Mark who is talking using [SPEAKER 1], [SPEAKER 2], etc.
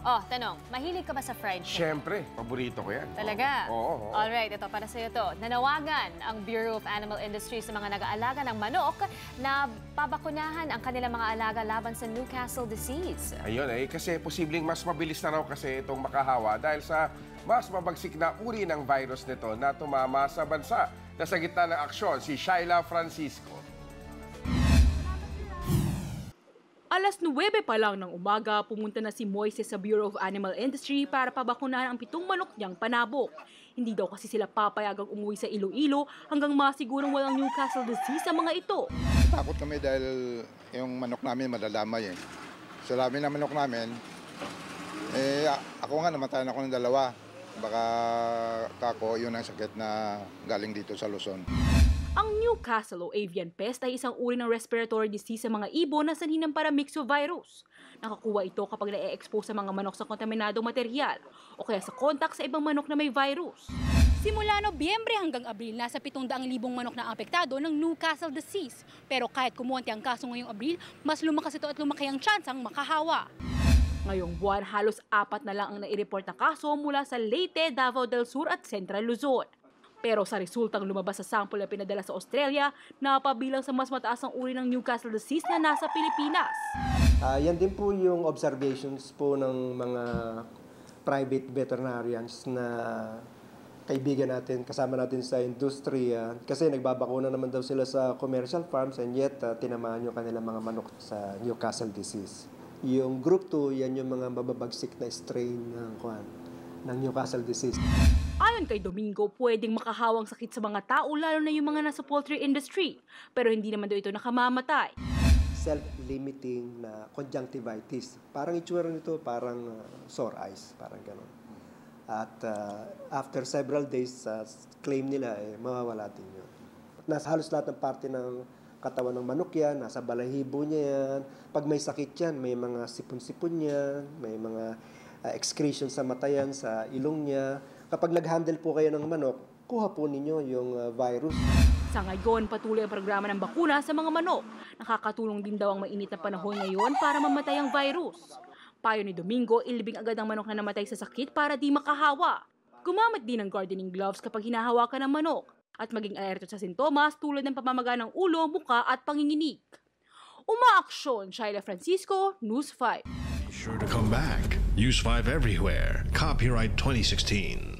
[SPEAKER 1] Oh, tanong, mahilig ka ba sa fried chicken?
[SPEAKER 2] Siyempre, paborito ko yan.
[SPEAKER 1] Talaga?
[SPEAKER 2] Oo.
[SPEAKER 1] Alright, ito para sa iyo to. Nanawagan ang Bureau of Animal Industry sa mga nag-aalaga ng manok na pabakunahan ang kanilang mga alaga laban sa Newcastle disease.
[SPEAKER 2] Ayun kasi posibleng mas mabilis na raw kasi itong makahawa dahil sa mas mabagsik na uri ng virus nito na tumama sa bansa. Nasa gitna ng aksyon, si Shaila Francisco.
[SPEAKER 3] Alas 9 pa lang ng umaga, pumunta na si Moises sa Bureau of Animal Industry para pabakunahan ang 7 manok niyang panabok. Hindi daw kasi sila papayagang umuwi sa Iloilo hanggang masigurong walang Newcastle disease sa mga ito.
[SPEAKER 4] Takot kami dahil yung manok namin madalamay eh. Sa lamin ng manok namin, ako nga namatayan ako ng 2. Baka kako, yun ang sakit na galing dito sa Luzon.
[SPEAKER 3] Ang Newcastle o avian pest ay isang uri ng respiratory disease sa mga ibon na sanhi ng paramyxovirus. Nakakuha ito kapag na-expose sa mga manok sa kontaminadong material o kaya sa kontak sa ibang manok na may virus.
[SPEAKER 5] Simula Nobyembre hanggang Abril, nasa 700,000 manok na apektado ng Newcastle disease. Pero kahit kumuwanti ang kaso ngayong Abril, mas lumakas ito at lumaki ang tsansang makahawa.
[SPEAKER 3] Ngayong buwan, halos 4 na lang ang nai-report na kaso mula sa Leyte, Davao del Sur at Central Luzon. Pero sa resultang lumabas sa sample na pinadala sa Australia, napabilang sa mas mataas ang uri ng Newcastle disease na nasa Pilipinas.
[SPEAKER 6] Yan din po yung observations po ng mga private veterinarians na kaibigan natin, kasama natin sa industriya. Kasi nagbabakuna naman daw sila sa commercial farms and yet tinamaan yung kanilang mga manok sa Newcastle disease. Yung group 2, yan yung mga mababagsik na strain ng Newcastle disease.
[SPEAKER 3] Ayon kay Domingo, pwedeng makahawang sakit sa mga tao lalo na yung mga nasa poultry industry. Pero hindi naman daw ito nakamamatay.
[SPEAKER 6] Self-limiting na conjunctivitis. Parang itsura nito, parang sore eyes, parang gano'n. At after several days, claim nila, mawawala din yun. Nasa halos lahat ng parte ng katawan ng manok yan, nasa balahibo niya yan. Pag may sakit yan, may mga sipon-sipon yan, may mga excretion sa mata yan, sa ilong niya. Kapag nag-handle po kayo ng manok, kuha po ninyo yung virus.
[SPEAKER 3] Sa ngayon, patuloy ang programa ng bakuna sa mga manok. Nakakatulong din daw ang mainit na panahon ngayon para mamatay ang virus. Payo ni Domingo, ilibing agad ang manok na namatay sa sakit para di makahawa. Gumamit din ng gardening gloves kapag hinahawakan ng manok. At maging alerto sa sintomas tulad ng pamamaga ng ulo, muka at panginginig. Umaaksyon, Shaila Francisco, News 5.
[SPEAKER 7] Sure to come back. Use 5 everywhere. Copyright 2016.